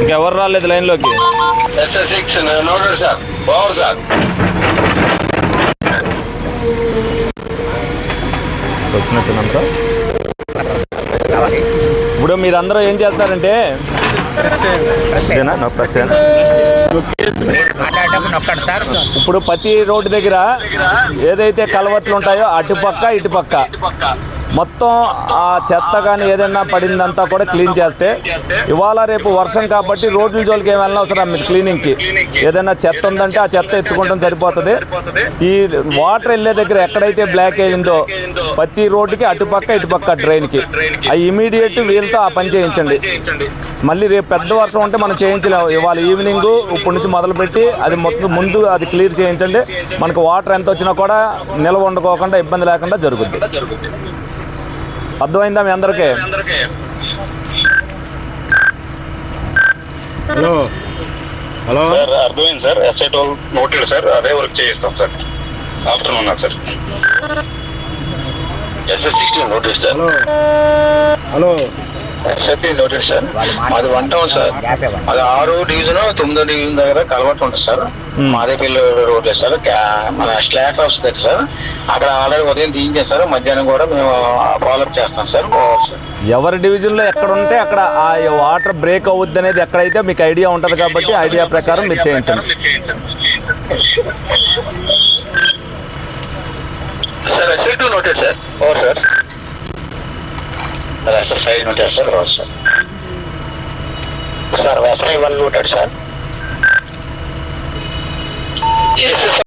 ఇంకెవరు రాలేదు లైన్లోకి. వచ్చినట్టుందంతా. ఇప్పుడు మీరందరూ ఏం చేస్తారంటే ఇప్పుడు ప్రతి రోడ్డు దగ్గర ఏదైతే కలవట్లు ఉంటాయో అటుపక్క ఇటుపక్క మొత్తం ఆ చెత్త కానీ ఏదైనా పడిందంతా కూడా క్లీన్ చేస్తే, ఇవాళ రేపు వర్షం కాబట్టి రోడ్ల జోలికి ఏమి వెళ్ళనవసరం. మీరు క్లీనింగ్కి ఏదైనా చెత్త ఉందంటే ఆ చెత్త ఎత్తుకుంటాం సరిపోతుంది. ఈ వాటర్ వెళ్ళే దగ్గర ఎక్కడైతే బ్లాక్ అయిందో ప్రతి రోడ్డుకి అటుపక్క ఇటుపక్క డ్రైన్కి అవి ఇమీడియట్ వీళ్ళతో ఆ పని చేయించండి. మళ్ళీ రేపు పెద్ద వర్షం ఉంటే మనం చేయించలేము. ఇవాళ ఈవినింగ్ ఇప్పటి నుంచి మొదలుపెట్టి అది మొత్తం ముందు అది క్లియర్ చేయించండి. మనకు వాటర్ ఎంత వచ్చినా కూడా నిల్వ వండుకోకుండా ఇబ్బంది లేకుండా జరుగుద్ది. అర్థమైందా మీ అందరికీ? హలో హలో సార్, అర్థమైంది sir. SI toll noted sir. అదే వర్క్ చేయిస్తాం sir. Afternoon sir. SS16 noted sir. Hello SIP noted sir. అది 1 టౌన్ సార్. అది 6వ డివిజన్ 9వ డివిజన్ దగ్గర కలవట్ ఉంటుంది సార్. Madepalli road sir. మన స్లాట్ హౌస్ దగ్గర సార్. అక్కడ ఆల్రెడీ ఉదయం తీయించారు. మధ్యాహ్నం కూడా మేము ఫాలోఅప్ చేస్తాం సార్. ఎవరి డివిజన్లో ఎక్కడ ఉంటే అక్కడ ఆ వాటర్ బ్రేక్ అవుద్ది అనేది ఎక్కడైతే మీకు ఐడియా ఉంటుంది కాబట్టి ఐడియా ప్రకారం మీరు చేయించండి. Sir SS2 noted sir. Over sir. SS5 noted sir. Over sir. Sir SI1 noted sir.